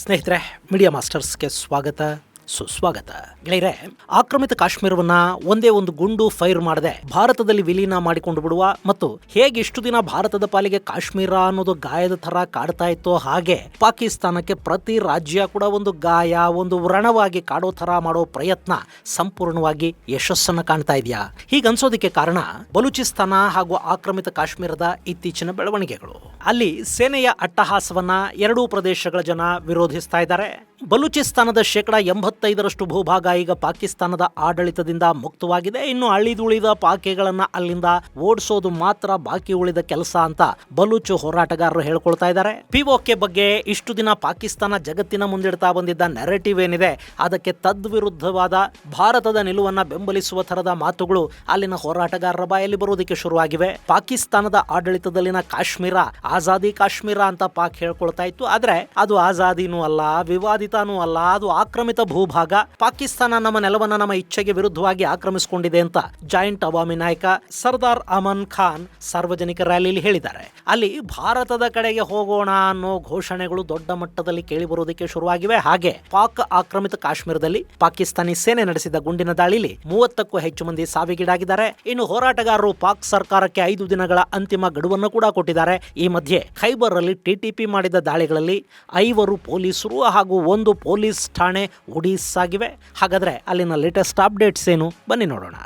ಸ್ನೇಹಿತರೆ, ಮೀಡಿಯಾ ಮಾಸ್ಟರ್ಸ್ಗೆ ಸ್ವಾಗತ ಸುಸ್ವಾಗತ. ಗೆಳೆಯರೆ, ಆಕ್ರಮಿತ ಕಾಶ್ಮೀರವನ್ನ ಒಂದೇ ಒಂದು ಗುಂಡು ಫೈರ್ ಮಾಡದೆ ಭಾರತದಲ್ಲಿ ವಿಲೀನ ಮಾಡಿಕೊಂಡು ಬಿಡುವ ಮತ್ತು ಹೇಗೆ ಇಷ್ಟು ದಿನ ಭಾರತದ ಪಾಲಿಗೆ ಕಾಶ್ಮೀರ ಅನ್ನೋದು ಗಾಯದ ತರ ಕಾಡ್ತಾ ಇತ್ತೋ ಹಾಗೆ ಪಾಕಿಸ್ತಾನಕ್ಕೆ ಪ್ರತಿ ರಾಜ್ಯ ಕೂಡ ಒಂದು ಗಾಯ, ಒಂದು ವ್ರಣವಾಗಿ ಕಾಡೋ ತರ ಮಾಡೋ ಪ್ರಯತ್ನ ಸಂಪೂರ್ಣವಾಗಿ ಯಶಸ್ಸನ್ನು ಕಾಣ್ತಾ ಇದೆಯಾ? ಹೀಗನ್ಸೋದಕ್ಕೆ ಕಾರಣ ಬಲೂಚಿಸ್ತಾನ ಹಾಗೂ ಆಕ್ರಮಿತ ಕಾಶ್ಮೀರದ ಇತ್ತೀಚಿನ ಬೆಳವಣಿಗೆಗಳು. ಅಲ್ಲಿ ಸೇನೆಯ ಅಟ್ಟಹಾಸವನ್ನ ಎರಡೂ ಪ್ರದೇಶಗಳ ಜನ ವಿರೋಧಿಸ್ತಾ ಇದ್ದಾರೆ. ಬಲೂಚಿಸ್ತಾನದ 85% ಭೂಭಾಗ ಈಗ ಪಾಕಿಸ್ತಾನದ ಆಡಳಿತದಿಂದ ಮುಕ್ತವಾಗಿದೆ. ಇನ್ನು ಅಳಿದುಳಿದ ಪಾಕೆಗಳನ್ನ ಅಲ್ಲಿಂದ ಓಡಿಸೋದು ಮಾತ್ರ ಬಾಕಿ ಉಳಿದ ಕೆಲಸ ಅಂತ ಬಲೂಚ್ ಹೋರಾಟಗಾರರು ಹೇಳ್ಕೊಳ್ತಾ ಇದ್ದಾರೆ. ಪಿಒಕೆ ಬಗ್ಗೆ ಇಷ್ಟು ದಿನ ಪಾಕಿಸ್ತಾನ ಜಗತ್ತಿನ ಮುಂದಿಡ್ತಾ ಬಂದಿದ್ದ ನೆರೆಟಿವ್ ಏನಿದೆ, ಅದಕ್ಕೆ ತದ್ವಿರುದ್ಧವಾದ ಭಾರತದ ನಿಲುವನ್ನ ಬೆಂಬಲಿಸುವ ತರದ ಮಾತುಗಳು ಅಲ್ಲಿನ ಹೋರಾಟಗಾರರ ಬಾಯಲ್ಲಿ ಬರೋದಕ್ಕೆ ಶುರುವಾಗಿವೆ. ಪಾಕಿಸ್ತಾನದ ಆಡಳಿತದಲ್ಲಿನ ಕಾಶ್ಮೀರ ಆಜಾದಿ ಕಾಶ್ಮೀರ ಅಂತ ಪಾಕ್ ಹೇಳ್ಕೊಳ್ತಾ ಇತ್ತು. ಆದ್ರೆ ಅದು ಆಜಾದಿನೂ ಅಲ್ಲ, ವಿವಾದಿತಾನೂ ಅಲ್ಲ, ಅದು ಆಕ್ರಮಿತ ಭೂಭಾಗ. ಪಾಕಿಸ್ತಾನ ನಮ್ಮ ನೆಲವನ್ನ ನಮ್ಮ ಇಚ್ಛೆಗೆ ವಿರುದ್ಧವಾಗಿ ಆಕ್ರಮಿಸಿಕೊಂಡಿದೆ ಅಂತ ಜಾಯಿಂಟ್ ಅವಾಮಿ ನಾಯಕ ಸರ್ದಾರ್ ಅಮನ್ ಖಾನ್ ಸಾರ್ವಜನಿಕ ರ್ಯಾಲಿಯಲ್ಲಿ ಹೇಳಿದ್ದಾರೆ. ಅಲ್ಲಿ ಭಾರತದ ಕಡೆಗೆ ಹೋಗೋಣ ಅನ್ನೋ ಘೋಷಣೆಗಳು ದೊಡ್ಡ ಮಟ್ಟದಲ್ಲಿ ಕೇಳಿ ಬರುವುದಕ್ಕೆ ಶುರುವಾಗಿವೆ. ಹಾಗೆ ಪಾಕ್ ಆಕ್ರಮಿತ ಕಾಶ್ಮೀರದಲ್ಲಿ ಪಾಕಿಸ್ತಾನಿ ಸೇನೆ ನಡೆಸಿದ ಗುಂಡಿನ ದಾಳಿಯಲ್ಲಿ 30ಕ್ಕೂ ಹೆಚ್ಚು ಮಂದಿ ಸಾವಿಗೀಡಾಗಿದ್ದಾರೆ. ಇನ್ನು ಹೋರಾಟಗಾರರು ಪಾಕ್ ಸರ್ಕಾರಕ್ಕೆ 5 ದಿನಗಳ ಅಂತಿಮ ಗಡುವನ್ನು ಕೂಡ ಕೊಟ್ಟಿದ್ದಾರೆ. ಈ ಮಧ್ಯೆ ಖೈಬರ್ ಅಲ್ಲಿ ಟಿಟಿಪಿ ಮಾಡಿದ ದಾಳಿಗಳಲ್ಲಿ 5 ಪೊಲೀಸರು ಹಾಗೂ 1 ಪೊಲೀಸ್ ಠಾಣೆ ಒಡಿಸ್ಸಾಗಿವೆ. ಹಾಗಾದ್ರೆ ಅಲ್ಲಿನ ಲೇಟೆಸ್ಟ್ ಅಪ್ಡೇಟ್ಸ್ ಏನು, ಬನ್ನಿ ನೋಡೋಣ.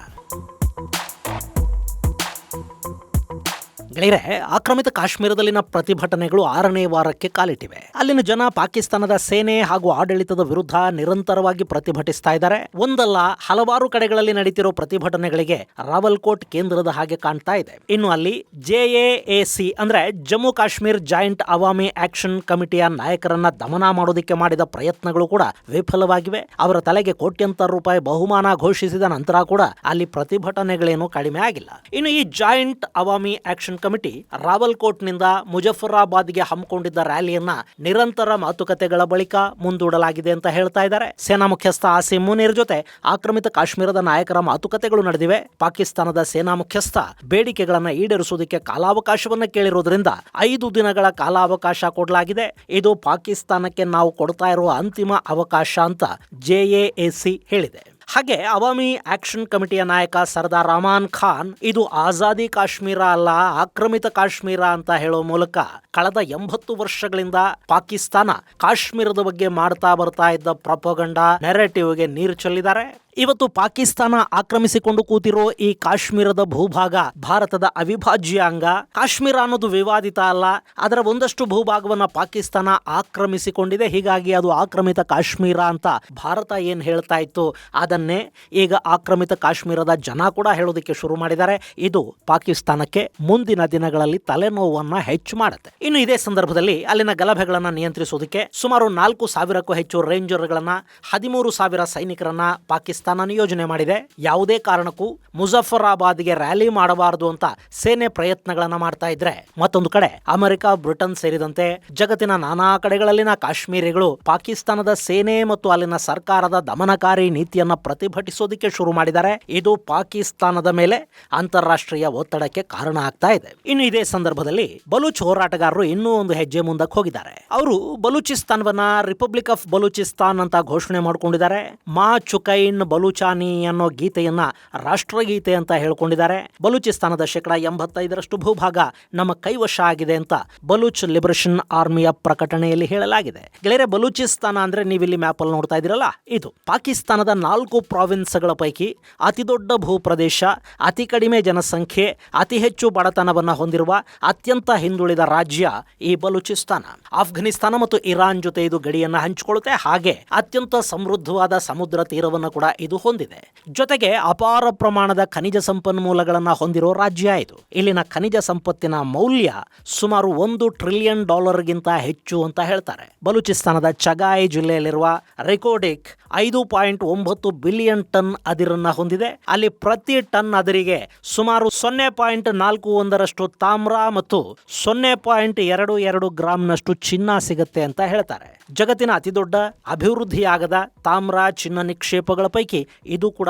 ಗೆಳೆಯರೆ, ಆಕ್ರಮಿತ ಕಾಶ್ಮೀರದಲ್ಲಿನ ಪ್ರತಿಭಟನೆಗಳು 6ನೇ ವಾರಕ್ಕೆ ಕಾಲಿಟ್ಟಿವೆ. ಅಲ್ಲಿನ ಜನ ಪಾಕಿಸ್ತಾನದ ಸೇನೆ ಹಾಗೂ ಆಡಳಿತದ ವಿರುದ್ಧ ನಿರಂತರವಾಗಿ ಪ್ರತಿಭಟಿಸ್ತಾ ಇದ್ದಾರೆ. ಒಂದಲ್ಲ ಹಲವಾರು ಕಡೆಗಳಲ್ಲಿ ನಡೀತಿರೋ ಪ್ರತಿಭಟನೆಗಳಿಗೆ ರಾವಲ್ಕೋಟ್ ಕೇಂದ್ರದ ಹಾಗೆ ಕಾಣ್ತಾ ಇದೆ. ಇನ್ನು ಅಲ್ಲಿ JAAC ಅಂದ್ರೆ ಜಮ್ಮು ಕಾಶ್ಮೀರ್ ಜಾಯಿಂಟ್ ಅವಾಮಿ ಆಕ್ಷನ್ ಕಮಿಟಿಯ ನಾಯಕರನ್ನ ದಮನ ಮಾಡೋದಕ್ಕೆ ಮಾಡಿದ ಪ್ರಯತ್ನಗಳು ಕೂಡ ವಿಫಲವಾಗಿವೆ. ಅವರ ತಲೆಗೆ ಕೋಟ್ಯಂತರ ರೂಪಾಯಿ ಬಹುಮಾನ ಘೋಷಿಸಿದ ನಂತರ ಕೂಡ ಅಲ್ಲಿ ಪ್ರತಿಭಟನೆಗಳೇನು ಕಡಿಮೆ ಆಗಿಲ್ಲ. ಇನ್ನು ಈ ಜಾಯಿಂಟ್ ಅವಾಮಿ ಆಕ್ಷನ್ ಕಮಿಟಿ ರಾವಲ್ಕೋಟ್ನಿಂದ ಮುಜಫರಾಬಾದ್ಗೆ ಹಮ್ಮಿಕೊಂಡಿದ್ದ ರ್ಯಾಲಿಯನ್ನ ನಿರಂತರ ಮಾತುಕತೆಗಳ ಬಳಿಕ ಮುಂದೂಡಲಾಗಿದೆ ಅಂತ ಹೇಳ್ತಾ ಇದ್ದಾರೆ. ಸೇನಾ ಮುಖ್ಯಸ್ಥ ಆಸಿಮ್ ಮುನೀರ್ ಜೊತೆ ಆಕ್ರಮಿತ ಕಾಶ್ಮೀರದ ನಾಯಕರ ಮಾತುಕತೆಗಳು ನಡೆದಿವೆ. ಪಾಕಿಸ್ತಾನದ ಸೇನಾ ಮುಖ್ಯಸ್ಥ ಬೇಡಿಕೆಗಳನ್ನ ಈಡೇರಿಸುವುದಕ್ಕೆ ಕಾಲಾವಕಾಶವನ್ನ ಕೇಳಿರೋದ್ರಿಂದ 5 ದಿನಗಳ ಕಾಲಾವಕಾಶ ಕೊಡಲಾಗಿದೆ. ಇದು ಪಾಕಿಸ್ತಾನಕ್ಕೆ ನಾವು ಕೊಡ್ತಾ ಇರುವ ಅಂತಿಮ ಅವಕಾಶ ಅಂತ JAAC ಹೇಳಿದೆ. ಹಾಗೆ ಅವಾಮಿ ಆಕ್ಷನ್ ಕಮಿಟಿಯ ನಾಯಕ ಸರ್ದಾರ್ ಅಮಾನ್ ಖಾನ್ ಇದು ಆಜಾದಿ ಕಾಶ್ಮೀರ ಅಲ್ಲ, ಆಕ್ರಮಿತ ಕಾಶ್ಮೀರ ಅಂತ ಹೇಳೋ ಮೂಲಕ ಕಳೆದ 80 ವರ್ಷಗಳಿಂದ ಪಾಕಿಸ್ತಾನ ಕಾಶ್ಮೀರದ ಬಗ್ಗೆ ಮಾಡ್ತಾ ಬರ್ತಾ ಇದ್ದ ಪ್ರೊಪಗಂಡಾ ನೆರೆಟಿವ್ಗೆ ನೀರು ಚೆಲ್ಲಿದ್ದಾರೆ. ಇವತ್ತು ಪಾಕಿಸ್ತಾನ ಆಕ್ರಮಿಸಿಕೊಂಡು ಕೂತಿರೋ ಈ ಕಾಶ್ಮೀರದ ಭೂಭಾಗ ಭಾರತದ ಅವಿಭಾಜ್ಯ ಅಂಗ. ಕಾಶ್ಮೀರ ಅನ್ನೋದು ವಿವಾದಿತ ಅಲ್ಲ, ಅದರ ಒಂದಷ್ಟು ಭೂಭಾಗವನ್ನ ಪಾಕಿಸ್ತಾನ ಆಕ್ರಮಿಸಿಕೊಂಡಿದೆ. ಹೀಗಾಗಿ ಅದು ಆಕ್ರಮಿತ ಕಾಶ್ಮೀರ ಅಂತ ಭಾರತ ಏನ್ ಹೇಳ್ತಾ ಇತ್ತು, ಅದನ್ನೇ ಈಗ ಆಕ್ರಮಿತ ಕಾಶ್ಮೀರದ ಜನ ಕೂಡ ಹೇಳೋದಕ್ಕೆ ಶುರು ಮಾಡಿದ್ದಾರೆ. ಇದು ಪಾಕಿಸ್ತಾನಕ್ಕೆ ಮುಂದಿನ ದಿನಗಳಲ್ಲಿ ತಲೆನೋವನ್ನ ಹೆಚ್ಚು ಮಾಡುತ್ತೆ. ಇನ್ನು ಇದೇ ಸಂದರ್ಭದಲ್ಲಿ ಅಲ್ಲಿನ ಗಲಭೆಗಳನ್ನ ನಿಯಂತ್ರಿಸೋದಕ್ಕೆ ಸುಮಾರು 4,000ಕ್ಕೂ ಹೆಚ್ಚು ರೇಂಜರ್ಗಳನ್ನ, 13,000 ಸೈನಿಕರನ್ನ ಪಾಕಿಸ್ತಾನ ನಿಯೋಜನೆ ಮಾಡಿದೆ. ಯಾವುದೇ ಕಾರಣಕ್ಕೂ ಮುಜಫರಾಬಾದ್ಗೆ ರ್ಯಾಲಿ ಮಾಡಬಾರದು ಅಂತ ಸೇನೆ ಪ್ರಯತ್ನಗಳನ್ನ ಮಾಡ್ತಾ ಇದ್ರೆ, ಮತ್ತೊಂದು ಕಡೆ ಅಮೆರಿಕ, ಬ್ರಿಟನ್ ಸೇರಿದಂತೆ ಜಗತ್ತಿನ ನಾನಾ ಕಡೆಗಳಲ್ಲಿನ ಕಾಶ್ಮೀರಿಗಳು ಪಾಕಿಸ್ತಾನದ ಸೇನೆ ಮತ್ತು ಅಲ್ಲಿನ ಸರ್ಕಾರದ ದಮನಕಾರಿ ನೀತಿಯನ್ನ ಪ್ರತಿಭಟಿಸೋದಕ್ಕೆ ಶುರು ಮಾಡಿದ್ದಾರೆ. ಇದು ಪಾಕಿಸ್ತಾನದ ಮೇಲೆ ಅಂತಾರಾಷ್ಟ್ರೀಯ ಒತ್ತಡಕ್ಕೆ ಕಾರಣ ಆಗ್ತಾ ಇದೆ. ಇನ್ನು ಇದೇ ಸಂದರ್ಭದಲ್ಲಿ ಬಲೂಚ್ ಹೋರಾಟಗಾರರು ಇನ್ನೂ ಒಂದು ಹೆಜ್ಜೆ ಮುಂದಕ್ಕೆ ಹೋಗಿದ್ದಾರೆ. ಅವರು ಬಲೂಚಿಸ್ತಾನವನ್ನ ರಿಪಬ್ಲಿಕ್ ಆಫ್ ಬಲೂಚಿಸ್ತಾನ್ ಅಂತ ಘೋಷಣೆ ಮಾಡಿಕೊಂಡಿದ್ದಾರೆ. ಮಾ ಚುಕೈನ್ ಬಲೂಚಾನಿ ಅನ್ನೋ ಗೀತೆಯನ್ನ ರಾಷ್ಟ್ರಗೀತೆ ಅಂತ ಹೇಳ್ಕೊಂಡಿದ್ದಾರೆ. ಬಲೂಚಿಸ್ತಾನದ 85% ಭೂಭಾಗ ನಮ್ಮ ಕೈವಶ ಆಗಿದೆ ಅಂತ ಬಲೂಚ್ ಲಿಬರೇಷನ್ ಆರ್ಮಿಯ ಪ್ರಕಟಣೆಯಲ್ಲಿ ಹೇಳಲಾಗಿದೆ. ಗೆಳೆಯರೆ, ಬಲೂಚಿಸ್ತಾನ ಅಂದ್ರೆ ನೀವಿಲ್ಲಿ ಮ್ಯಾಪ್ ಅಲ್ಲಿ ನೋಡ್ತಾ ಇದ್ದೀರಲ್ಲ, ಇದು ಪಾಕಿಸ್ತಾನದ 4 ಪ್ರಾವಿನ್ಸ್ಗಳ ಪೈಕಿ ಅತಿ ದೊಡ್ಡ ಭೂಪ್ರದೇಶ, ಅತಿ ಕಡಿಮೆ ಜನಸಂಖ್ಯೆ, ಅತಿ ಹೆಚ್ಚು ಬಡತನವನ್ನ ಹೊಂದಿರುವ ಅತ್ಯಂತ ಹಿಂದುಳಿದ ರಾಜ್ಯ ಈ ಬಲೂಚಿಸ್ತಾನ. ಆಫ್ಘನಿಸ್ತಾನ ಮತ್ತು ಇರಾನ್ ಜೊತೆ ಇದು ಗಡಿಯನ್ನ ಹಂಚಿಕೊಳ್ಳುತ್ತೆ. ಹಾಗೆ ಅತ್ಯಂತ ಸಮೃದ್ಧವಾದ ಸಮುದ್ರ ತೀರವನ್ನು ಕೂಡ ಇದು ಹೊಂದಿದೆ. ಜೊತೆಗೆ ಅಪಾರ ಪ್ರಮಾಣದ ಖನಿಜ ಸಂಪನ್ಮೂಲಗಳನ್ನ ಹೊಂದಿರೋ ರಾಜ್ಯ ಇದು. ಇಲ್ಲಿನ ಖನಿಜ ಸಂಪತ್ತಿನ ಮೌಲ್ಯ ಸುಮಾರು $1 ಟ್ರಿಲಿಯನ್ ಗಿಂತ ಹೆಚ್ಚು ಅಂತ ಹೇಳ್ತಾರೆ. ಬಲೂಚಿಸ್ತಾನದ ಚಗಾಯ್ ಜಿಲ್ಲೆಯಲ್ಲಿರುವ ರೆಕೋಡಿಕ್ 5.9 ಬಿಲಿಯನ್ ಟನ್ ಅದಿರನ್ನ ಹೊಂದಿದೆ. ಅಲ್ಲಿ ಪ್ರತಿ ಟನ್ ಅದಿರಿಗೆ ಸುಮಾರು 0.41ರಷ್ಟು ತಾಮ್ರ ಮತ್ತು 0.22 ಗ್ರಾಂನಷ್ಟು ಚಿನ್ನ ಸಿಗುತ್ತೆ ಅಂತ ಹೇಳ್ತಾರೆ. ಜಗತ್ತಿನ ಅತಿದೊಡ್ಡ ಅಭಿವೃದ್ಧಿಯಾಗದ ತಾಮ್ರ ಚಿನ್ನ ನಿಕ್ಷೇಪಗಳ ಪೈಕಿ ಪೈಕಿ ಇದು ಕೂಡ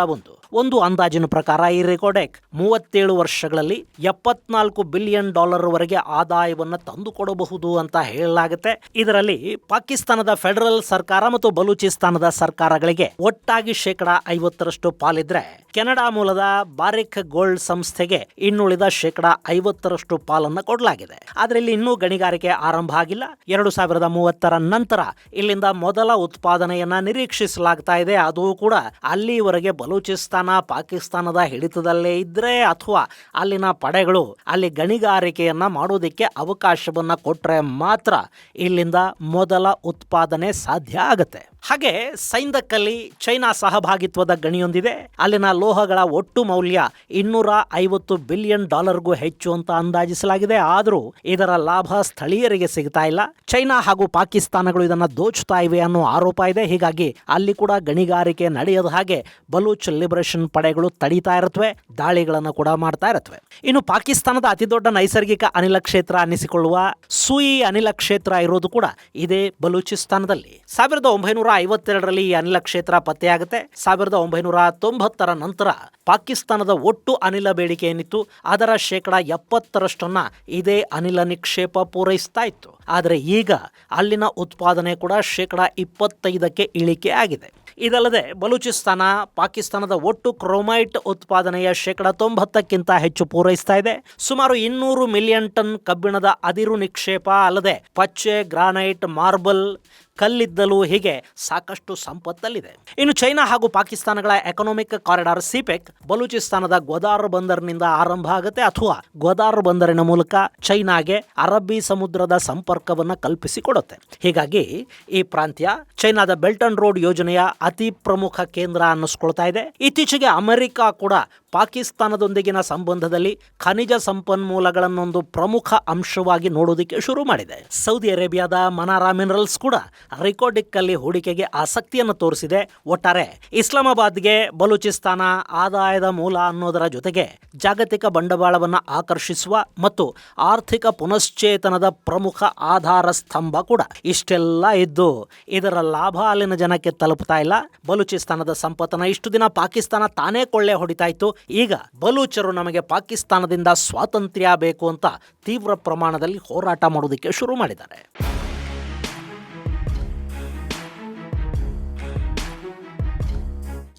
ಒಂದು ಅಂದಾಜಿನ ಪ್ರಕಾರ ಈ ರೆಕೋಡೆಕ್ 37 ವರ್ಷಗಳಲ್ಲಿ $74 ಬಿಲಿಯನ್ ವರೆಗೆ ಆದಾಯವನ್ನು ತಂದುಕೊಡಬಹುದು ಅಂತ ಹೇಳಲಾಗುತ್ತೆ. ಇದರಲ್ಲಿ ಪಾಕಿಸ್ತಾನದ ಫೆಡರಲ್ ಸರ್ಕಾರ ಮತ್ತು ಬಲೂಚಿಸ್ತಾನದ ಸರ್ಕಾರಗಳಿಗೆ ಒಟ್ಟಾಗಿ 50% ಪಾಲಿದ್ರೆ, ಕೆನಡಾ ಮೂಲದ ಬಾರಿಕ್ ಗೋಲ್ಡ್ ಸಂಸ್ಥೆಗೆ ಇನ್ನುಳಿದ 50% ಪಾಲನ್ನು ಕೊಡಲಾಗಿದೆ. ಆದರೆ ಇಲ್ಲಿ ಇನ್ನೂ ಗಣಿಗಾರಿಕೆ ಆರಂಭ ಆಗಿಲ್ಲ. 2030 ನಂತರ ಇಲ್ಲಿಂದ ಮೊದಲ ಉತ್ಪಾದನೆಯನ್ನ ನಿರೀಕ್ಷಿಸಲಾಗ್ತಾ ಇದೆ. ಅದು ಕೂಡ ಅಲ್ಲಿವರೆಗೆ ಬಲೂಚಿಸ್ತಾನ ಪಾಕಿಸ್ತಾನದ ಹಿಡಿತದಲ್ಲೇ ಇದ್ರೆ ಅಥವಾ ಅಲ್ಲಿನ ಪಡೆಗಳು ಅಲ್ಲಿ ಗಣಿಗಾರಿಕೆಯನ್ನ ಮಾಡೋದಕ್ಕೆ ಅವಕಾಶವನ್ನ ಕೊಟ್ರೆ ಮಾತ್ರ ಇಲ್ಲಿಂದ ಮೊದಲ ಉತ್ಪಾದನೆ ಸಾಧ್ಯ ಆಗುತ್ತೆ. ಹಾಗೆ ಸೈಂದಕ್ಕಲ್ಲಿ ಚೈನಾ ಸಹಭಾಗಿತ್ವದ ಗಣಿಯೊಂದಿದೆ. ಅಲ್ಲಿನ ಲೋಹಗಳ ಒಟ್ಟು ಮೌಲ್ಯ $250 ಬಿಲಿಯನ್ ಹೆಚ್ಚು ಅಂತ ಅಂದಾಜಿಸಲಾಗಿದೆ. ಆದರೂ ಇದರ ಲಾಭ ಸ್ಥಳೀಯರಿಗೆ ಸಿಗ್ತಾ ಇಲ್ಲ. ಚೈನಾ ಹಾಗೂ ಪಾಕಿಸ್ತಾನಗಳು ಇದನ್ನ ದೋಚುತ್ತಾ ಇವೆ ಅನ್ನೋ ಆರೋಪ ಇದೆ. ಹೀಗಾಗಿ ಅಲ್ಲಿ ಕೂಡ ಗಣಿಗಾರಿಕೆ ನಡೆಯದ ಹಾಗೆ ಬಲೂಚ್ ಲಿಬರೇಷನ್ ಪಡೆಗಳು ತಡೀತಾ ಇರುತ್ತವೆ, ದಾಳಿಗಳನ್ನು ಕೂಡ ಮಾಡ್ತಾ ಇರುತ್ತವೆ. ಇನ್ನು ಪಾಕಿಸ್ತಾನದ ಅತಿದೊಡ್ಡ ನೈಸರ್ಗಿಕ ಅನಿಲ ಕ್ಷೇತ್ರ ಅನ್ನಿಸಿಕೊಳ್ಳುವ ಸೂಯಿ ಅನಿಲ ಕ್ಷೇತ್ರ ಇರೋದು ಕೂಡ ಇದೇ ಬಲೂಚಿಸ್ತಾನದಲ್ಲಿ. 1952ರಲ್ಲಿ ಈ ಅನಿಲ ಕ್ಷೇತ್ರ ಪತ್ತೆಯಾಗುತ್ತೆ. 1990 ನಂತರ ಪಾಕಿಸ್ತಾನದ ಒಟ್ಟು ಅನಿಲ ಬೇಡಿಕೆ ಏನಿತ್ತು ಅದರ 70% ಇದೇ ಅನಿಲ ನಿಕ್ಷೇಪ ಪೂರೈಸ್ತಾ ಇತ್ತು. ಆದರೆ ಈಗ ಅಲ್ಲಿನ ಉತ್ಪಾದನೆ ಕೂಡ 25% ಇಳಿಕೆ ಆಗಿದೆ. ಇದಲ್ಲದೆ ಬಲೂಚಿಸ್ತಾನ ಪಾಕಿಸ್ತಾನದ ಒಟ್ಟು ಕ್ರೋಮೈಟ್ ಉತ್ಪಾದನೆಯ 90% ಹೆಚ್ಚು ಪೂರೈಸ್ತಾ ಇದೆ. ಸುಮಾರು 200 ಮಿಲಿಯನ್ ಟನ್ ಕಬ್ಬಿಣದ ಅದಿರು ನಿಕ್ಷೇಪ ಅಲ್ಲದೆ ಪಚ್ಚೆ, ಗ್ರಾನೈಟ್, ಮಾರ್ಬಲ್, ಕಲ್ಲಿದ್ದಲು ಹೀಗೆ ಸಾಕಷ್ಟು ಸಂಪತ್ತಲ್ಲಿದೆ. ಇನ್ನು ಚೈನಾ ಹಾಗೂ ಪಾಕಿಸ್ತಾನಗಳ ಎಕನಾಮಿಕ್ ಕಾರಿಡಾರ್ ಸಿಪೆಕ್ ಬಲೂಚಿಸ್ತಾನದ ಗ್ವಾದಾರ್ ಬಂದರಿನಿಂದ ಆರಂಭ ಆಗುತ್ತೆ ಅಥವಾ ಗ್ವಾದಾರ್ ಬಂದರಿನ ಮೂಲಕ ಚೈನಾಗೆ ಅರಬ್ಬಿ ಸಮುದ್ರದ ಸಂಪರ್ಕವನ್ನು ಕಲ್ಪಿಸಿಕೊಡುತ್ತೆ. ಹೀಗಾಗಿ ಈ ಪ್ರಾಂತ್ಯ ಚೈನಾದ ಬೆಲ್ಟ್ ಅಂಡ್ ರೋಡ್ ಯೋಜನೆಯ ಅತಿ ಪ್ರಮುಖ ಕೇಂದ್ರ ಅನ್ನಿಸ್ಕೊಳ್ತಾ ಇದೆ. ಇತ್ತೀಚೆಗೆ ಅಮೆರಿಕ ಕೂಡ ಪಾಕಿಸ್ತಾನದೊಂದಿಗಿನ ಸಂಬಂಧದಲ್ಲಿ ಖನಿಜ ಸಂಪನ್ಮೂಲಗಳನ್ನೊಂದು ಪ್ರಮುಖ ಅಂಶವಾಗಿ ನೋಡೋದಕ್ಕೆ ಶುರು ಮಾಡಿದೆ. ಸೌದಿ ಅರೇಬಿಯಾದ ಮನಾರಾ ಮಿನರಲ್ಸ್ ಕೂಡ ರಿಕೋಡಿಕ್ ಅಲ್ಲಿ ಹೂಡಿಕೆಗೆ ಆಸಕ್ತಿಯನ್ನು ತೋರಿಸಿದೆ. ಒಟ್ಟಾರೆ ಇಸ್ಲಾಮಾಬಾದ್ಗೆ ಬಲೂಚಿಸ್ತಾನ ಆದಾಯದ ಮೂಲ ಅನ್ನೋದರ ಜೊತೆಗೆ ಜಾಗತಿಕ ಬಂಡವಾಳವನ್ನು ಆಕರ್ಷಿಸುವ ಮತ್ತು ಆರ್ಥಿಕ ಪುನಶ್ಚೇತನದ ಪ್ರಮುಖ ಆಧಾರ ಸ್ತಂಭ ಕೂಡ. ಇಷ್ಟೆಲ್ಲ ಇದ್ದು ಇದರ ಲಾಭ ಅಲ್ಲಿನ ಜನಕ್ಕೆ ತಲುಪ್ತಾ ಇಲ್ಲ. ಬಲೂಚಿಸ್ತಾನದ ಸಂಪತ್ತನ್ನ ಇಷ್ಟು ದಿನ ಪಾಕಿಸ್ತಾನ ತಾನೇ ಕೊಳ್ಳೆ ಹೊಡಿತಾ ಇತ್ತು. ಈಗ ಬಲೂಚರು ನಮಗೆ ಪಾಕಿಸ್ತಾನದಿಂದ ಸ್ವಾತಂತ್ರ್ಯ ಬೇಕು ಅಂತ ತೀವ್ರ ಪ್ರಮಾಣದಲ್ಲಿ ಹೋರಾಟ ಮಾಡೋದಕ್ಕೆ ಶುರು ಮಾಡಿದ್ದಾರೆ.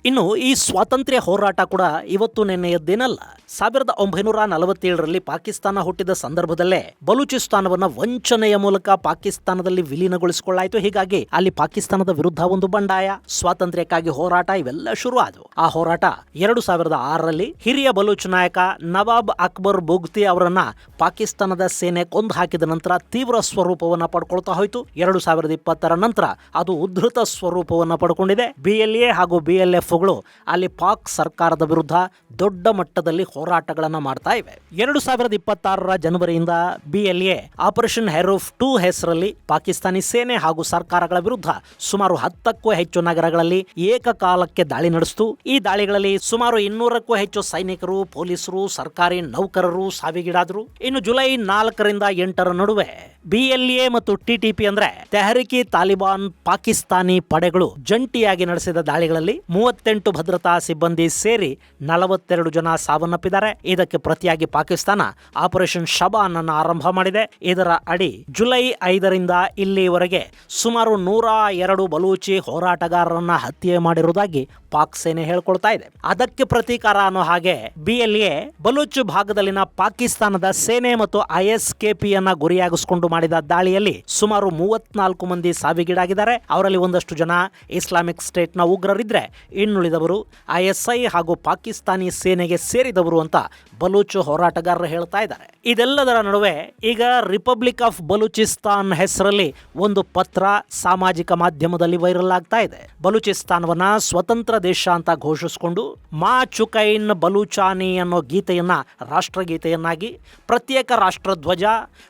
ಇನ್ನು ಈ ಸ್ವಾತಂತ್ರ್ಯ ಹೋರಾಟ ಕೂಡ ಇವತ್ತು ನಿನ್ನೆಯದ್ದೇನಲ್ಲ. 1947ರಲ್ಲಿ ಪಾಕಿಸ್ತಾನ ಹುಟ್ಟಿದ ಸಂದರ್ಭದಲ್ಲೇ ಬಲೂಚಿಸ್ತಾನವನ್ನ ವಂಚನೆಯ ಮೂಲಕ ಪಾಕಿಸ್ತಾನದಲ್ಲಿ ವಿಲೀನಗೊಳಿಸಿಕೊಳ್ಳಾಯಿತು. ಹೀಗಾಗಿ ಅಲ್ಲಿ ಪಾಕಿಸ್ತಾನದ ವಿರುದ್ಧ ಒಂದು ಬಂಡಾಯ, ಸ್ವಾತಂತ್ರ್ಯಕ್ಕಾಗಿ ಹೋರಾಟ ಇವೆಲ್ಲ ಶುರು ಆದವು. ಆ ಹೋರಾಟ 2006ರಲ್ಲಿ ಹಿರಿಯ ಬಲೂಚ್ ನಾಯಕ ನವಾಬ್ ಅಕ್ಬರ್ ಬುಗ್ತಿ ಅವರನ್ನ ಪಾಕಿಸ್ತಾನದ ಸೇನೆ ಕೊಂದು ಹಾಕಿದ ನಂತರ ತೀವ್ರ ಸ್ವರೂಪವನ್ನ ಪಡ್ಕೊಳ್ತಾ ಹೋಯಿತು. 2020 ನಂತರ ಅದು ಉದ್ಧತ ಸ್ವರೂಪವನ್ನ ಪಡ್ಕೊಂಡಿದೆ. BLA ಹಾಗೂ BLFಗಳು ಅಲ್ಲಿ ಪಾಕ್ ಸರ್ಕಾರದ ವಿರುದ್ಧ ದೊಡ್ಡ ಮಟ್ಟದಲ್ಲಿ ಹೋರಾಟಗಳನ್ನು ಮಾಡ್ತಾ ಇವೆ. 2026 ಜನವರಿಯಿಂದ BLA ಆಪರೇಷನ್ ಹೆರೂಫ್ 2 ಹೆಸರಲ್ಲಿ ಪಾಕಿಸ್ತಾನಿ ಸೇನೆ ಹಾಗೂ ಸರ್ಕಾರಗಳ ವಿರುದ್ಧ ಸುಮಾರು 10ಕ್ಕೂ ಹೆಚ್ಚು ನಗರಗಳಲ್ಲಿ ಏಕಕಾಲಕ್ಕೆ ದಾಳಿ ನಡೆಸಿತು. ಈ ದಾಳಿಗಳಲ್ಲಿ ಸುಮಾರು 200ಕ್ಕೂ ಹೆಚ್ಚು ಸೈನಿಕರು, ಪೊಲೀಸರು, ಸರ್ಕಾರಿ ನೌಕರರು ಸಾವಿಗೀಡಾದರು. ಇನ್ನು ಜುಲೈ 4ರಿಂದ 8ರ ನಡುವೆ BLA ಮತ್ತು TTP ಅಂದ್ರೆ ತೆಹರಿಕಿ ತಾಲಿಬಾನ್ ಪಾಕಿಸ್ತಾನಿ ಪಡೆಗಳು ಜಂಟಿಯಾಗಿ ನಡೆಸಿದ ದಾಳಿಗಳಲ್ಲಿ 38 ಭದ್ರತಾ ಸಿಬ್ಬಂದಿ ಸೇರಿ 42 ಜನ ಸಾವನ್ನಪ್ಪಿದ್ದಾರೆ. ಇದಕ್ಕೆ ಪ್ರತಿಯಾಗಿ ಪಾಕಿಸ್ತಾನ ಆಪರೇಷನ್ ಶಬಾನ್ ಅನ್ನು ಆರಂಭ ಮಾಡಿದೆ. ಇದರ ಅಡಿ ಜುಲೈ 5ರಿಂದ ಇಲ್ಲಿವರೆಗೆ ಸುಮಾರು 102 ಬಲೂಚಿ ಹೋರಾಟಗಾರರನ್ನ ಹತ್ಯೆ ಮಾಡಿರುವುದಾಗಿ ಪಾಕ್ ಸೇನೆ ಹೇಳ್ಕೊಳ್ತಾ ಇದೆ. ಅದಕ್ಕೆ ಪ್ರತೀಕಾರ ಅನ್ನೋ ಹಾಗೆ BLA ಬಲೂಚ್ ಭಾಗದಲ್ಲಿನ ಪಾಕಿಸ್ತಾನದ ಸೇನೆ ಮತ್ತು ISKP ಯನ್ನ ಗುರಿಯಾಗಿಸಿಕೊಂಡು ಮಾಡಿದ ದಾಳಿಯಲ್ಲಿ ಸುಮಾರು 34 ಮಂದಿ ಸಾವಿಗೀಡಾಗಿದ್ದಾರೆ. ಅವರಲ್ಲಿ ಒಂದಷ್ಟು ಜನ ಇಸ್ಲಾಮಿಕ್ ಸ್ಟೇಟ್ ನ ಉಗ್ರರಿದ್ರೆ ಇನ್ನುಳಿದವರು ISI ಹಾಗೂ ಪಾಕಿಸ್ತಾನಿ ಸೇನೆಗೆ ಸೇರಿದವರು ಅಂತ ಬಲೂಚ್ ಹೋರಾಟಗಾರರು ಹೇಳ್ತಾ ಇದ್ದಾರೆ. ಇದೆಲ್ಲದರ ನಡುವೆ ಈಗ ರಿಪಬ್ಲಿಕ್ ಆಫ್ ಬಲೂಚಿಸ್ತಾನ್ ಹೆಸರಲ್ಲಿ ಒಂದು ಪತ್ರ ಸಾಮಾಜಿಕ ಮಾಧ್ಯಮದಲ್ಲಿ ವೈರಲ್ ಆಗ್ತಾ ಇದೆ. ಬಲೂಚಿಸ್ತಾನವನ್ನ ಸ್ವತಂತ್ರ ದೇಶ ಅಂತ ಘೋಷಿಸಿಕೊಂಡು ಮಾ ಚುಕೈನ್ ಬಲೂಚಾನಿ ಅನ್ನೋ ಗೀತೆಯನ್ನ ರಾಷ್ಟ್ರಗೀತೆಯನ್ನಾಗಿ, ಪ್ರತ್ಯೇಕ ರಾಷ್ಟ್ರಧ್ವಜ,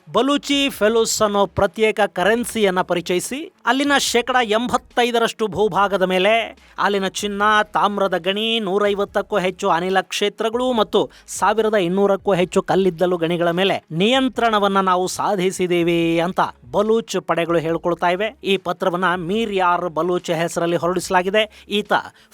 ಬಲೂಚಿ ಫೆಲೋಸ್ ಅನ್ನೋ ಪ್ರತ್ಯೇಕ ಕರೆನ್ಸಿಯನ್ನ ಪರಿಚಯಿಸಿ ಅಲ್ಲಿನ 85% ಭೂಭಾಗದ ಮೇಲೆ ಅಲ್ಲಿನ ಚಿನ್ನ, ತಾಮ್ರದ ಗಣಿ, 150ಕ್ಕೂ ಹೆಚ್ಚು ಅನಿಲ ಕ್ಷೇತ್ರಗಳು ಮತ್ತು 1200ಕ್ಕೂ ಹೆಚ್ಚು ಕಲ್ಲಿದ್ದಲು ಗಣಿಗಳ ಮೇಲೆ ನಿಯಂತ್ರಣವನ್ನ ನಾವು ಸಾಧಿಸಿದ್ದೇವೆ ಅಂತ ಬಲೂಚ್ ಪಡೆಗಳು ಹೇಳ್ಕೊಳ್ತಾ ಇವೆ. ಈ ಪತ್ರವನ್ನ ಮೀರ್ ಯಾರ್ ಬಲೂಚ್ ಹೆಸರಲ್ಲಿ ಹೊರಡಿಸಲಾಗಿದೆ. ಈತ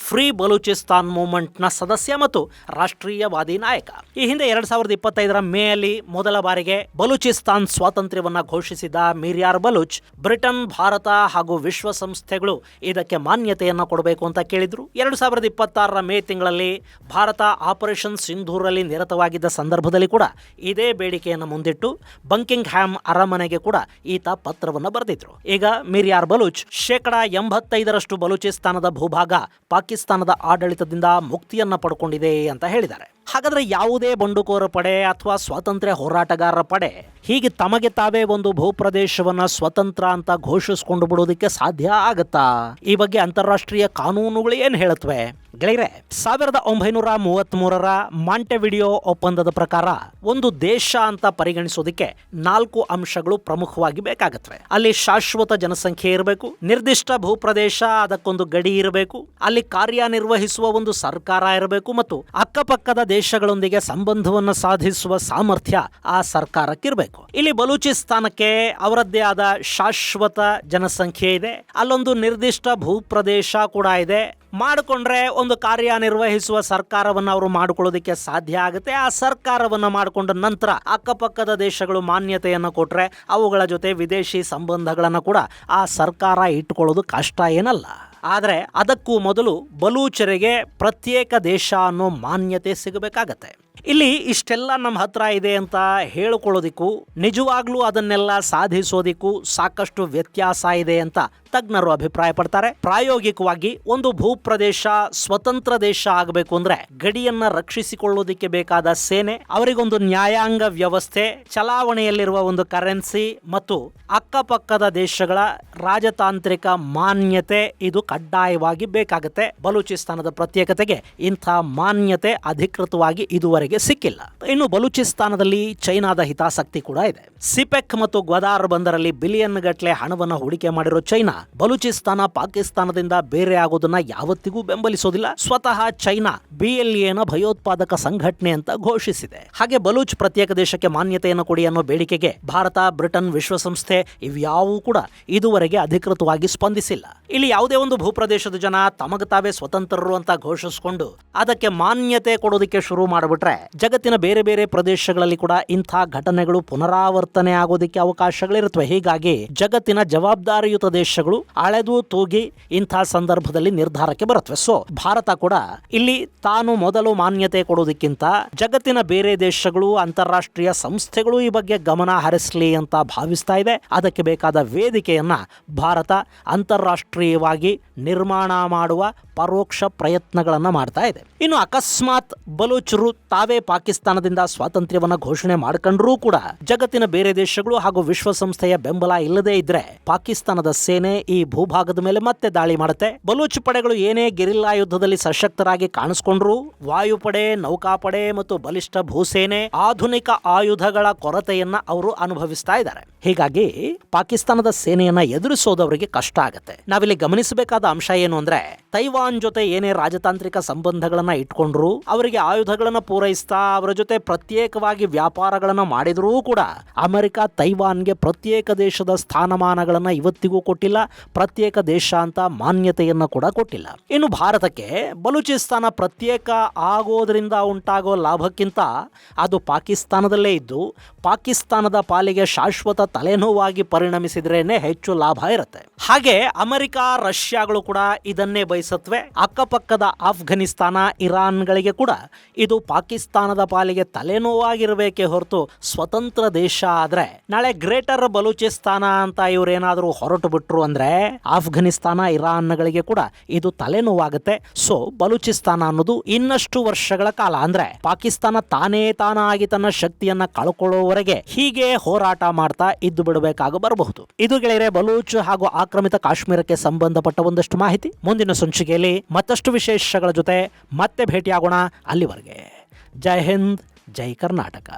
ಫ್ರೀ ಬಲೂಚಿಸ್ತಾನ್ ಮೂವ್ಮೆಂಟ್ ನ ಸದಸ್ಯ ಮತ್ತು ರಾಷ್ಟ್ರೀಯವಾದಿ ನಾಯಕ. ಈ ಹಿಂದೆ 2025 ಮೇಯಲ್ಲಿ ಮೊದಲ ಬಾರಿಗೆ ಬಲೂಚಿಸ್ತಾನ್ ಸ್ವಾತಂತ್ರ್ಯವನ್ನ ಘೋಷಿಸಿದ ಮೀರ್ ಯಾರ್ ಬಲೂಚ್ ಬ್ರಿಟನ್, ಭಾರತ ಹಾಗೂ ವಿಶ್ವಸಂಸ್ಥೆಗಳು ಇದಕ್ಕೆ ಮಾನ್ಯತೆಯನ್ನ ಕೊಡಬೇಕು ಅಂತ ಕೇಳಿದ್ರು. 2026 ಮೇ ತಿಂಗಳಲ್ಲಿ ಭಾರತ ಆಪರೇಷನ್ ಸಿಂಧೂರಲ್ಲಿ ನಿರತವಾಗಿದ್ದ ಸಂದರ್ಭದಲ್ಲಿ ಕೂಡ ಇದೇ ಬೇಡಿಕೆಯನ್ನು ಮುಂದಿಟ್ಟು ಬಂಕಿಂಗ್ ಹ್ಯಾಮ್ ಅರಮನೆಗೆ ಕೂಡ ಈತ ಪತ್ರವನ್ನು ಬರೆದಿದ್ರು. ಈಗ ಮೀರ್ ಯಾರ್ ಬಲೂಚ್ 85% ಬಲೂಚಿಸ್ತಾನದ ಭೂಭಾಗ ಪಾಕಿಸ್ತಾನದ ಆಡಳಿತದಿಂದ ಮುಕ್ತಿಯನ್ನ ಪಡ್ಕೊಂಡಿದೆ ಅಂತ ಹೇಳಿದ್ದಾರೆ. ಹಾಗಾದ್ರೆ ಯಾವುದೇ ಬಂಡುಕೋರ ಪಡೆ ಅಥವಾ ಸ್ವಾತಂತ್ರ್ಯ ಹೋರಾಟಗಾರರ ಪಡೆ ಹೀಗೆ ತಮಗೆ ತಾವೇ ಒಂದು ಭೂಪ್ರದೇಶವನ್ನ ಸ್ವತಂತ್ರ ಅಂತ ಘೋಷಿಸಿಕೊಂಡು ಬಿಡೋದಕ್ಕೆ ಸಾಧ್ಯ ಆಗತ್ತಾ? ಈ ಬಗ್ಗೆ ಅಂತಾರಾಷ್ಟ್ರೀಯ ಕಾನೂನುಗಳು ಏನ್ ಹೇಳುತ್ತವೆ? ಗೆಳೆಯರೆ, 1933 ಮಾಂಟೆವಿಡಿಯೋ ಒಪ್ಪಂದದ ಪ್ರಕಾರ ಒಂದು ದೇಶ ಅಂತ ಪರಿಗಣಿಸೋದಕ್ಕೆ 4 ಅಂಶಗಳು ಪ್ರಮುಖವಾಗಿ ಬೇಕಾಗತ್ವೆ. ಅಲ್ಲಿ ಶಾಶ್ವತ ಜನಸಂಖ್ಯೆ ಇರಬೇಕು, ನಿರ್ದಿಷ್ಟ ಭೂಪ್ರದೇಶ, ಅದಕ್ಕೊಂದು ಗಡಿ ಇರಬೇಕು, ಅಲ್ಲಿ ಕಾರ್ಯನಿರ್ವಹಿಸುವ ಒಂದು ಸರ್ಕಾರ ಇರಬೇಕು ಮತ್ತು ಅಕ್ಕಪಕ್ಕದ ದೇಶಗಳೊಂದಿಗೆ ಸಂಬಂಧವನ್ನು ಸಾಧಿಸುವ ಸಾಮರ್ಥ್ಯ ಆ ಸರ್ಕಾರಕ್ಕಿರಬೇಕು. ಇಲ್ಲಿ ಬಲೂಚಿಸ್ತಾನಕ್ಕೆ ಅವರದ್ದೇ ಆದ ಶಾಶ್ವತ ಜನಸಂಖ್ಯೆ ಇದೆ, ಅಲ್ಲೊಂದು ನಿರ್ದಿಷ್ಟ ಭೂಪ್ರದೇಶ ಕೂಡ ಇದೆ. ಮಾಡಿಕೊಂಡ್ರೆ ಒಂದು ಕಾರ್ಯನಿರ್ವಹಿಸುವ ಸರ್ಕಾರವನ್ನು ಅವರು ಮಾಡಿಕೊಳ್ಳೋದಕ್ಕೆ ಸಾಧ್ಯ ಆಗುತ್ತೆ. ಆ ಸರ್ಕಾರವನ್ನು ಮಾಡಿಕೊಂಡ ನಂತರ ಅಕ್ಕಪಕ್ಕದ ದೇಶಗಳು ಮಾನ್ಯತೆಯನ್ನು ಕೊಟ್ಟರೆ ಅವುಗಳ ಜೊತೆ ವಿದೇಶಿ ಸಂಬಂಧಗಳನ್ನು ಕೂಡ ಆ ಸರ್ಕಾರ ಇಟ್ಟುಕೊಳ್ಳೋದು ಕಷ್ಟ ಏನಲ್ಲ. ಆದರೆ ಅದಕ್ಕೂ ಮೊದಲು ಬಲೂಚರಿಗೆ ಪ್ರತ್ಯೇಕ ದೇಶ ಅನ್ನೋ ಮಾನ್ಯತೆ ಸಿಗಬೇಕಾಗತ್ತೆ. ಇಲ್ಲಿ ಇಷ್ಟೆಲ್ಲ ನಮ್ಮ ಹತ್ರ ಇದೆ ಅಂತ ಹೇಳಿಕೊಳ್ಳೋದಿಕ್ಕೂ ನಿಜವಾಗ್ಲೂ ಅದನ್ನೆಲ್ಲ ಸಾಧಿಸೋದಿಕ್ಕೂ ಸಾಕಷ್ಟು ವ್ಯತ್ಯಾಸ ಇದೆ ಅಂತ ತಜ್ಞರು ಅಭಿಪ್ರಾಯ ಪಡ್ತಾರೆ. ಪ್ರಾಯೋಗಿಕವಾಗಿ ಒಂದು ಭೂಪ್ರದೇಶ ಸ್ವತಂತ್ರ ದೇಶ ಆಗಬೇಕು ಅಂದ್ರೆ ಗಡಿಯನ್ನ ರಕ್ಷಿಸಿಕೊಳ್ಳೋದಿಕ್ಕೆ ಬೇಕಾದ ಸೇನೆ, ಅವರಿಗೊಂದು ನ್ಯಾಯಾಂಗ ವ್ಯವಸ್ಥೆ, ಚಲಾವಣೆಯಲ್ಲಿರುವ ಒಂದು ಕರೆನ್ಸಿ ಮತ್ತು ಅಕ್ಕಪಕ್ಕದ ದೇಶಗಳ ರಾಜತಾಂತ್ರಿಕ ಮಾನ್ಯತೆ ಇದು ಕಡ್ಡಾಯವಾಗಿ ಬೇಕಾಗುತ್ತೆ. ಬಲೂಚಿಸ್ತಾನದ ಪ್ರತ್ಯೇಕತೆಗೆ ಇಂಥ ಮಾನ್ಯತೆ ಅಧಿಕೃತವಾಗಿ ಇದುವರೆಗೆ ಸಿಕ್ಕಿಲ್ಲ. ಇನ್ನು ಬಲೂಚಿಸ್ತಾನದಲ್ಲಿ ಚೈನಾದ ಹಿತಾಸಕ್ತಿ ಕೂಡ ಇದೆ. ಸಿಪೆಕ್ ಮತ್ತು ಗ್ವದಾರ್ ಬಂದರಲ್ಲಿ ಬಿಲಿಯನ್ ಗಟ್ಟಲೆ ಹಣವನ್ನು ಹೂಡಿಕೆ ಮಾಡಿರೋ ಚೈನಾ ಬಲೂಚಿಸ್ತಾನ ಪಾಕಿಸ್ತಾನದಿಂದ ಬೇರೆ ಆಗೋದನ್ನ ಯಾವತ್ತಿಗೂ ಬೆಂಬಲಿಸೋದಿಲ್ಲ. ಸ್ವತಃ ಚೈನಾ BLAನ ಭಯೋತ್ಪಾದಕ ಸಂಘಟನೆ ಅಂತ ಘೋಷಿಸಿದೆ. ಹಾಗೆ ಬಲೂಚ್ ಪ್ರತ್ಯೇಕ ದೇಶಕ್ಕೆ ಮಾನ್ಯತೆಯನ್ನು ಕೊಡಿ ಅನ್ನೋ ಬೇಡಿಕೆಗೆ ಭಾರತ, ಬ್ರಿಟನ್, ವಿಶ್ವಸಂಸ್ಥೆ ಇವ್ಯಾವೂ ಕೂಡ ಇದುವರೆಗೆ ಅಧಿಕೃತವಾಗಿ ಸ್ಪಂದಿಸಿಲ್ಲ. ಇಲ್ಲಿ ಯಾವುದೇ ಒಂದು ಭೂಪ್ರದೇಶದ ಜನ ತಮಗೆ ತಾವೇ ಸ್ವತಂತ್ರರು ಅಂತ ಘೋಷಿಸಿಕೊಂಡು ಅದಕ್ಕೆ ಮಾನ್ಯತೆ ಕೊಡೋದಕ್ಕೆ ಶುರು ಮಾಡಿಬಿಟ್ರೆ ಜಗತ್ತಿನ ಬೇರೆ ಬೇರೆ ಪ್ರದೇಶಗಳಲ್ಲಿ ಕೂಡ ಇಂಥ ಘಟನೆಗಳು ಪುನರಾವರ್ತನೆ ಆಗೋದಕ್ಕೆ ಅವಕಾಶಗಳಿರುತ್ತವೆ. ಹೀಗಾಗಿ ಜಗತ್ತಿನ ಜವಾಬ್ದಾರಿಯುತ ದೇಶಗಳು ಅಳೆದು ತೂಗಿ ಇಂಥ ಸಂದರ್ಭದಲ್ಲಿ ನಿರ್ಧಾರಕ್ಕೆ ಬರುತ್ತವೆ. ಸೊ ಭಾರತ ಕೂಡ ಇಲ್ಲಿ ತಾನು ಮೊದಲು ಮಾನ್ಯತೆ ಕೊಡೋದಕ್ಕಿಂತ ಜಗತ್ತಿನ ಬೇರೆ ದೇಶಗಳು, ಅಂತಾರಾಷ್ಟ್ರೀಯ ಸಂಸ್ಥೆಗಳು ಈ ಬಗ್ಗೆ ಗಮನ ಹರಿಸಲಿ ಅಂತ ಭಾವಿಸ್ತಾ ಇದೆ. ಅದಕ್ಕೆ ಬೇಕಾದ ವೇದಿಕೆಯನ್ನ ಭಾರತ ಅಂತಾರಾಷ್ಟ್ರೀಯವಾಗಿ ನಿರ್ಮಾಣ ಮಾಡುವ ಪರೋಕ್ಷ ಪ್ರಯತ್ನಗಳನ್ನು ಮಾಡ್ತಾ ಇದೆ. ಇನ್ನು ಅಕಸ್ಮಾತ್ ಬಲೂಚರು ತಾವೇ ಪಾಕಿಸ್ತಾನದಿಂದ ಸ್ವಾತಂತ್ರ್ಯವನ್ನ ಘೋಷಣೆ ಮಾಡ್ಕೊಂಡ್ರೂ ಕೂಡ ಜಗತ್ತಿನ ಬೇರೆ ದೇಶಗಳು ಹಾಗೂ ವಿಶ್ವಸಂಸ್ಥೆಯ ಬೆಂಬಲ ಇಲ್ಲದೇ ಇದ್ರೆ ಪಾಕಿಸ್ತಾನದ ಸೇನೆ ಈ ಭೂಭಾಗದ ಮೇಲೆ ಮತ್ತೆ ದಾಳಿ ಮಾಡುತ್ತೆ. ಬಲೂಚ್ ಪಡೆಗಳು ಏನೇ ಗೆರಿಲ್ಲಾ ಯುದ್ಧದಲ್ಲಿ ಸಶಕ್ತರಾಗಿ ಕಾಣಿಸ್ಕೊಂಡ್ರು ವಾಯುಪಡೆ, ನೌಕಾಪಡೆ ಮತ್ತು ಬಲಿಷ್ಠ ಭೂಸೇನೆ, ಆಧುನಿಕ ಆಯುಧಗಳ ಕೊರತೆಯನ್ನ ಅವರು ಅನುಭವಿಸ್ತಾ ಇದ್ದಾರೆ. ಹೀಗಾಗಿ ಪಾಕಿಸ್ತಾನದ ಸೇನೆಯನ್ನ ಎದುರಿಸೋದವರಿಗೆ ಕಷ್ಟ ಆಗುತ್ತೆ. ನಾವಿಲ್ಲಿ ಗಮನಿಸಬೇಕಾದ ಅಂಶ ಏನು ಅಂದ್ರೆ, ತೈವಾನ್ ಜೊತೆ ಏನೇ ರಾಜತಾಂತ್ರಿಕ ಸಂಬಂಧಗಳನ್ನ ಇಟ್ಕೊಂಡ್ರು, ಅವರಿಗೆ ಆಯುಧಗಳನ್ನ ಪೂರೈಸ್ತಾ ಅವರ ಜೊತೆ ಪ್ರತ್ಯೇಕವಾಗಿ ವ್ಯಾಪಾರಗಳನ್ನ ಮಾಡಿದ್ರೂ ಕೂಡ ಅಮೆರಿಕ ತೈವಾನ್ಗೆ ಪ್ರತ್ಯೇಕ ದೇಶದ ಸ್ಥಾನಮಾನಗಳನ್ನ ಇವತ್ತಿಗೂ ಕೊಟ್ಟಿಲ್ಲ, ಪ್ರತ್ಯೇಕ ದೇಶ ಅಂತ ಮಾನ್ಯತೆಯನ್ನ ಕೂಡ ಕೊಟ್ಟಿಲ್ಲ. ಇನ್ನು ಭಾರತಕ್ಕೆ ಬಲೂಚಿಸ್ತಾನ ಪ್ರತ್ಯೇಕ ಆಗೋದ್ರಿಂದ ಉಂಟಾಗೋ ಲಾಭಕ್ಕಿಂತ ಅದು ಪಾಕಿಸ್ತಾನದಲ್ಲೇ ಇದ್ದು ಪಾಕಿಸ್ತಾನದ ಪಾಲಿಗೆ ಶಾಶ್ವತ ತಲೆನೋವಾಗಿ ಪರಿಣಮಿಸಿದ್ರೇನೆ ಹೆಚ್ಚು ಲಾಭ ಇರುತ್ತೆ. ಹಾಗೆ ಅಮೆರಿಕ, ರಷ್ಯಾಗಳು ಕೂಡ ಇದನ್ನೇ ಬಯಸತ್ವೆ. ಅಕ್ಕಪಕ್ಕದ ಆಫ್ಘನಿಸ್ತಾನ, ಇರಾನ್ಗಳಿಗೆ ಕೂಡ ಇದು ಪಾಕಿಸ್ತಾನದ ಪಾಲಿಗೆ ತಲೆನೋವಾಗಿರಬೇಕೇ ಹೊರತು ಸ್ವತಂತ್ರ ದೇಶ ಆದ್ರೆ ನಾಳೆ ಗ್ರೇಟರ್ ಬಲೂಚಿಸ್ತಾನ ಅಂತ ಇವರೇನಾದರೂ ಹೊರಟು ಬಿಟ್ರು ಅಂದ್ರೆ ಆಫ್ಘನಿಸ್ತಾನ, ಇರಾನ್ಗಳಿಗೆ ಕೂಡ ಇದು ತಲೆನೋವಾಗುತ್ತೆ. ಸೊ ಬಲೂಚಿಸ್ತಾನ ಅನ್ನೋದು ಇನ್ನಷ್ಟು ವರ್ಷಗಳ ಕಾಲ ಅಂದ್ರೆ ಪಾಕಿಸ್ತಾನ ತಾನಾಗಿ ತನ್ನ ಶಕ್ತಿಯನ್ನ ಕಳ್ಕೊಳ್ಳೋವರೆಗೆ ಹೀಗೆ ಹೋರಾಟ ಮಾಡ್ತಾ ಇದ್ದು ಬಿಡಬೇಕಾಗ ಬರಬಹುದು. ಇದು ಗೆಳೆಯರೆ ಬಲೂಚ್ ಹಾಗೂ ಆಕ್ರಮಿತ ಕಾಶ್ಮೀರಕ್ಕೆ ಸಂಬಂಧಪಟ್ಟ ಒಂದಷ್ಟು ಮಾಹಿತಿ. ಮುಂದಿನ ಸಂಚಿಕೆಯಲ್ಲಿ ಮತ್ತಷ್ಟು ವಿಶೇಷಗಳ ಜೊತೆ ಮತ್ತೆ ಭೇಟಿಯಾಗೋಣ. ಅಲ್ಲಿವರೆಗೆ ಜೈ ಹಿಂದ್, ಜೈ ಕರ್ನಾಟಕ.